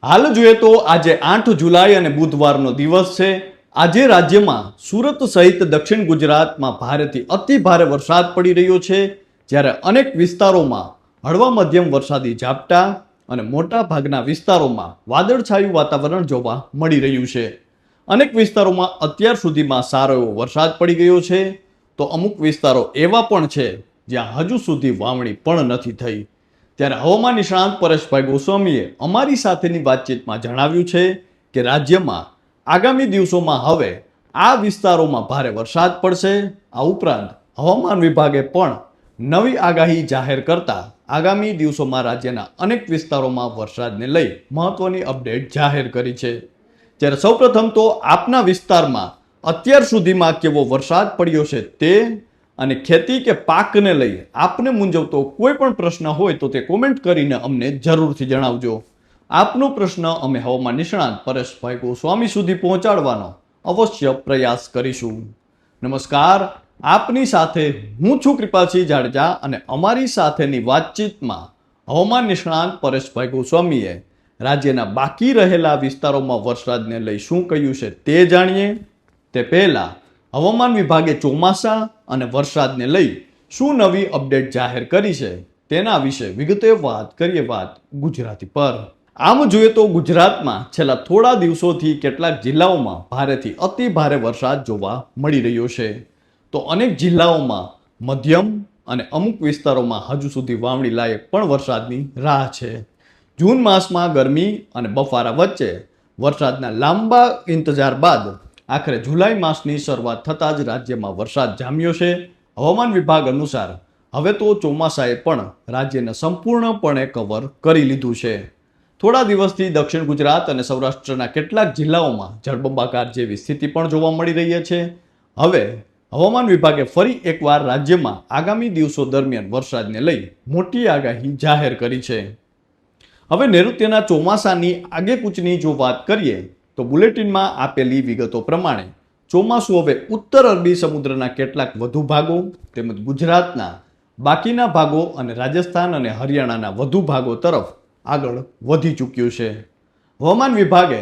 હાલ જોઈએ તો આજે 8 જુલાઈ અને બુધવારનો દિવસ છે। આજે રાજ્યમાં સુરત સહિત દક્ષિણ ગુજરાતમાં ભારેથી અતિ ભારે વરસાદ પડી રહ્યો છે, જ્યારે અનેક વિસ્તારોમાં હળવા મધ્યમ વરસાદી ઝાપટા અને મોટા ભાગના વિસ્તારોમાં વાદળછાયું વાતાવરણ જોવા મળી રહ્યું છે। અનેક વિસ્તારોમાં અત્યાર સુધીમાં સારો એવો વરસાદ પડી ગયો છે, તો અમુક વિસ્તારો એવા પણ છે જ્યાં હજુ સુધી વાવણી પણ નથી થઈ। ત્યારે હવામાન નિષ્ણાંત પરેશભાઈ ગોસ્વામીએ અમારી સાથેની વાતચીતમાં જણાવ્યું છે કે રાજ્યમાં આગામી દિવસોમાં હવે આ વિસ્તારોમાં ભારે વરસાદ પડશે। આ ઉપરાંત હવામાન વિભાગે પણ નવી આગાહી જાહેર કરતા આગામી દિવસોમાં રાજ્યના અનેક વિસ્તારોમાં વરસાદને લઈ મહત્વની અપડેટ જાહેર કરી છે। ત્યારે સૌપ્રથમ તો આપના વિસ્તારમાં અત્યાર સુધીમાં કેવો વરસાદ પડ્યો છે તે અને ખેતી કે પાકને લઈ આપને મૂંઝવતો કોઈ પણ પ્રશ્ન હોય તો તે કોમેન્ટ કરીને અમને જરૂરથી જણાવજો। આપનો પ્રશ્ન અમે હવામાન નિષ્ણાંત પરેશભાઈ ગોસ્વામી સુધી પહોંચાડવાનો અવશ્ય પ્રયાસ કરીશું। નમસ્કાર, આપની સાથે હું છું કૃપાલસિંહ જાડેજા અને અમારી સાથેની વાતચીતમાં હવામાન નિષ્ણાંત પરેશભાઈ ગોસ્વામીએ રાજ્યના બાકી રહેલા વિસ્તારોમાં વરસાદને લઈ શું કહ્યું છે તે જાણીએ તે પહેલા હવામાન વિભાગે ચોમાસા અને વરસાદને લઈ શું નવી અપડેટ જાહેર કરી છે તેના વિશે વિગતે વાત કરીએ। વાત ગુજરાતી પર આમ જોઈએ તો ગુજરાતમાં છેલ્લા થોડા દિવસોથી કેટલાક જિલ્લાઓમાં ભારેથી અતિ ભારે વરસાદ જોવા મળી રહ્યો છે, તો અનેક જિલ્લાઓમાં મધ્યમ અને અમુક વિસ્તારોમાં હજુ સુધી વાવણી લાયક પણ વરસાદની રાહ છે। જૂન માસમાં ગરમી અને બફારા વચ્ચે વરસાદના લાંબા ઇંતજાર બાદ આખરે જુલાઈ માસની શરૂઆત થતાં જ રાજ્યમાં વરસાદ જામ્યો છે। હવામાન વિભાગ અનુસાર હવે તો ચોમાસાએ પણ રાજ્યને સંપૂર્ણપણે કવર કરી લીધું છે। થોડા દિવસથી દક્ષિણ ગુજરાત અને સૌરાષ્ટ્રના કેટલાક જિલ્લાઓમાં જળબંબાકાર જેવી સ્થિતિ પણ જોવા મળી રહી છે। હવે હવામાન વિભાગે ફરી એકવાર રાજ્યમાં આગામી દિવસો દરમિયાન વરસાદને લઈ મોટી આગાહી જાહેર કરી છે। હવે નૈઋત્યના ચોમાસાની આગેકૂચની જો વાત કરીએ તો બુલેટિનમાં આપેલી વિગતો પ્રમાણે ચોમાસું હવે ઉત્તર અરબી સમુદ્રના કેટલાક વધુ ભાગો તેમજ ગુજરાતના બાકીના ભાગો અને રાજસ્થાન અને હરિયાણાના વધુ ભાગો તરફ આગળ વધી ચૂક્યું છે। હવામાન વિભાગે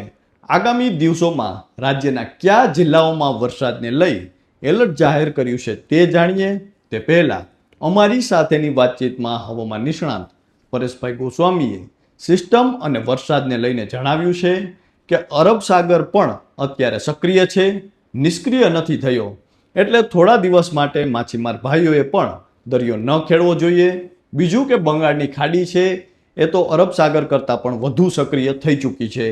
આગામી દિવસોમાં રાજ્યના કયા જિલ્લાઓમાં વરસાદને લઈ એલર્ટ જાહેર કર્યું છે તે જાણીએ તે પહેલા અમારી સાથેની વાતચીતમાં હવામાન નિષ્ણાંત પરેશભાઈ ગોસ્વામીએ સિસ્ટમ અને વરસાદને લઈને જણાવ્યું છે કે અરબ સાગર પણ અત્યારે સક્રિય છે, નિષ્ક્રિય નથી થયો, એટલે થોડા દિવસ માટે માછીમાર ભાઈઓએ પણ દરિયો ન ખેડવો જોઈએ। બીજું કે બંગાળની ખાડી છે એ તો અરબ સાગર કરતાં પણ વધુ સક્રિય થઈ ચૂકી છે,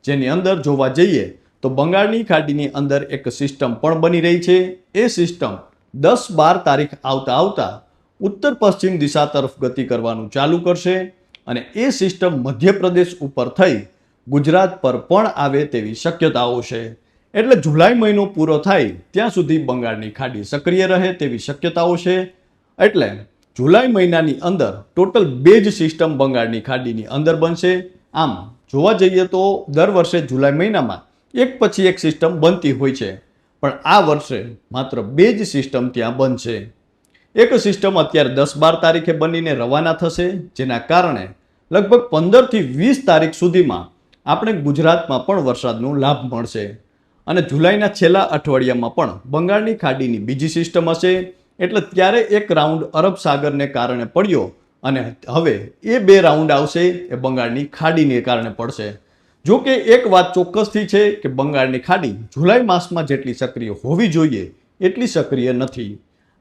જેની અંદર જોવા જઈએ તો બંગાળની ખાડીની અંદર એક સિસ્ટમ પણ બની રહી છે। એ સિસ્ટમ 10-12 તારીખ આવતા ઉત્તર પશ્ચિમ દિશા તરફ ગતિ કરવાનું ચાલુ કરશે અને એ સિસ્ટમ મધ્યપ્રદેશ ઉપર થઈ ગુજરાત પર પણ આવે તેવી શક્યતાઓ છે। એટલે જુલાઈ મહિનો પૂરો થાય ત્યાં સુધી બંગાળની ખાડી સક્રિય રહે તેવી શક્યતાઓ છે। એટલે જુલાઈ મહિનાની અંદર ટોટલ 2 જ સિસ્ટમ બંગાળની ખાડીની અંદર બનશે। આમ જોવા જઈએ તો દર વર્ષે જુલાઈ મહિનામાં એક પછી એક સિસ્ટમ બનતી હોય છે, પણ આ વર્ષે માત્ર 2 જ સિસ્ટમ ત્યાં બનશે। એક સિસ્ટમ અત્યારે 10-12 તારીખે બનીને રવાના થશે, જેના કારણે લગભગ 15થી 20 તારીખ સુધીમાં આપણે ગુજરાતમાં પણ વરસાદનો લાભ મળશે અને જુલાઈના છેલ્લા અઠવાડિયામાં પણ બંગાળની ખાડીની બીજી સિસ્ટમ હશે। એટલે ત્યારે એક રાઉન્ડ અરબ સાગરને કારણે પડ્યો અને હવે એ 2 રાઉન્ડ આવશે એ બંગાળની ખાડીને કારણે પડશે। જો કે એક વાત ચોક્કસથી છે કે બંગાળની ખાડી જુલાઈ માસમાં જેટલી સક્રિય હોવી જોઈએ એટલી સક્રિય નથી।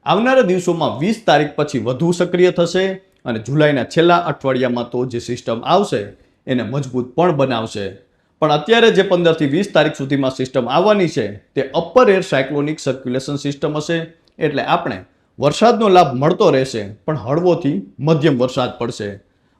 આવનારા દિવસોમાં 20 તારીખ પછી વધુ સક્રિય થશે અને જુલાઈના છેલ્લા અઠવાડિયામાં તો જે સિસ્ટમ આવશે એને મજબૂત પણ બનાવશે। પણ અત્યારે જે 15થી 20 તારીખ સુધીમાં સિસ્ટમ આવવાની છે તે upper air cyclonic circulation system હશે, એટલે આપણે વરસાદનો લાભ મળતો રહેશે પણ હળવોથી મધ્યમ વરસાદ પડશે।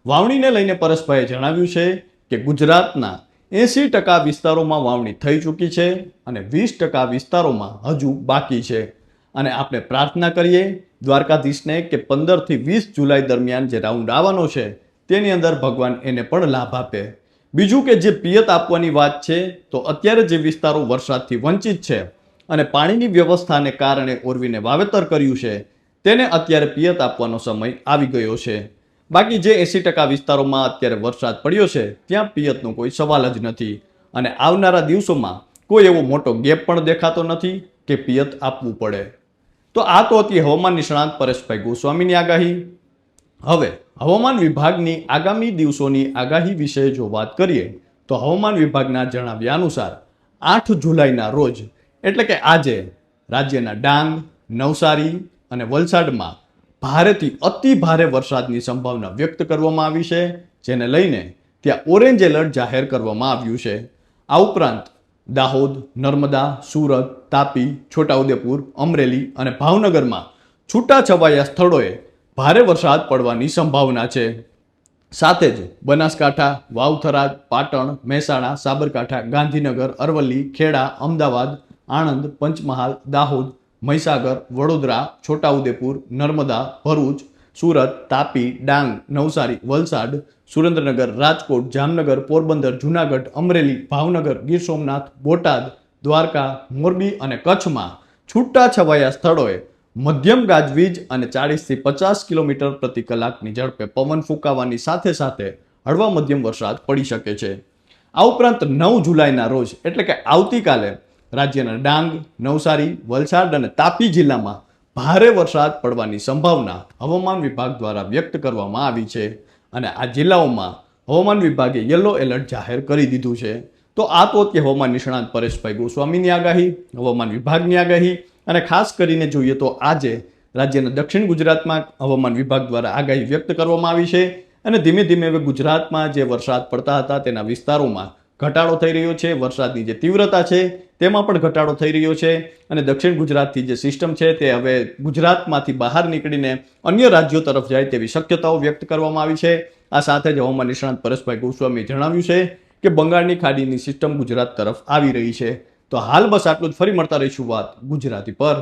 વાવણીને લઈને પરેશભાઈએ જણાવ્યું છે કે ગુજરાતના 80% વિસ્તારોમાં વાવણી થઈ ચૂકી છે અને 20% વિસ્તારોમાં હજુ બાકી છે અને આપણે પ્રાર્થના કરીએ દ્વારકાધીશને કે 15થી 20 જુલાઈ દરમિયાન જે રાઉન્ડ આવવાનો છે તેની અંદર ભગવાન એને પણ લાભ આપે। બીજું કે જે પિયત આપવાની વાત છે તો અત્યારે જે વિસ્તારો વરસાદથી વંચિત છે અને પાણીની વ્યવસ્થાને કારણે ઓરવીને વાવેતર કર્યું છે તેને અત્યારે પિયત આપવાનો સમય આવી ગયો છે। બાકી જે 80% વિસ્તારોમાં અત્યારે વરસાદ પડ્યો છે ત્યાં પિયતનો કોઈ સવાલ જ નથી અને આવનારા દિવસોમાં કોઈ એવો મોટો ગેપ પણ દેખાતો નથી કે પિયત આપવું પડે. તો આ તો હતી હવામાન નિષ્ણાંત પરેશભાઈ ગોસ્વામીની આગાહી. હવે હવામાન વિભાગની આગામી દિવસોની આગાહી વિશે જો વાત કરીએ તો હવામાન વિભાગના જણાવ્યા અનુસાર 8 જુલાઈના રોજ એટલે કે આજે રાજ્યના ડાંગ, નવસારી અને વલસાડમાં ભારેથી અતિ ભારે વરસાદની સંભાવના વ્યક્ત કરવામાં આવી છે, જેને લઈને ત્યાં ઓરેન્જ એલર્ટ જાહેર કરવામાં આવ્યું છે. આ ઉપરાંત દાહોદ, નર્મદા, સુરત, તાપી, છોટાઉદેપુર, અમરેલી અને ભાવનગરમાં છૂટાછવાયા સ્થળોએ ભારે વરસાદ પડવાની સંભાવના છે. સાથે જ બનાસકાંઠા, વાવથરાદ, પાટણ, મહેસાણા, સાબરકાંઠા, ગાંધીનગર, અરવલ્લી, ખેડા, અમદાવાદ, આણંદ, પંચમહાલ, દાહોદ, મહીસાગર, વડોદરા, છોટાઉદેપુર, નર્મદા, ભરૂચ, સુરત, તાપી, ડાંગ, નવસારી, વલસાડ, સુરેન્દ્રનગર, રાજકોટ, જામનગર, પોરબંદર, જૂનાગઢ, અમરેલી, ભાવનગર, ગીર સોમનાથ, બોટાદ, દ્વારકા, મોરબી અને કચ્છમાં છૂટાછવાયા સ્થળોએ મધ્યમ ગાજવીજ અને 40 થી 50 કિલોમીટર પ્રતિ કલાકની ઝડપે પવન ફૂંકાવાની સાથે સાથે હળવા મધ્યમ વરસાદ પડી શકે છે. આ ઉપરાંત 9 જુલાઈના રોજ એટલે કે આવતીકાલે રાજ્યના ડાંગ, નવસારી, વલસાડ અને તાપી જિલ્લામાં ભારે વરસાદ પડવાની સંભાવના હવામાન વિભાગ દ્વારા વ્યક્ત કરવામાં આવી છે અને આ જિલ્લાઓમાં હવામાન વિભાગે યલો એલર્ટ જાહેર કરી દીધું છે. તો આ તો હતી હવામાન નિષ્ણાંત પરેશભાઈ ગોસ્વામીની આગાહી, હવામાન વિભાગની આગાહી. અને ખાસ કરીને જોઈએ તો આજે રાજ્યના દક્ષિણ ગુજરાતમાં હવામાન વિભાગ દ્વારા આગાહી વ્યક્ત કરવામાં આવી છે અને ધીમે ધીમે હવે ગુજરાતમાં જે વરસાદ પડતા હતા તેના વિસ્તારોમાં ઘટાડો થઈ રહ્યો છે. વરસાદની જે તીવ્રતા છે તેમાં પણ ઘટાડો થઈ રહ્યો છે અને દક્ષિણ ગુજરાતથી જે સિસ્ટમ છે તે હવે ગુજરાતમાંથી બહાર નીકળીને અન્ય રાજ્યો તરફ જાય તેવી શક્યતાઓ વ્યક્ત કરવામાં આવી છે. આ સાથે જ હવામાન નિષ્ણાંત પરેશભાઈ ગોસ્વામીએ જણાવ્યું છે કે બંગાળની ખાડીની સિસ્ટમ ગુજરાત તરફ આવી રહી છે. તો હાલ બસ આટલું જ. ફરી મળતા રહીશું વાત ગુજરાતી પર.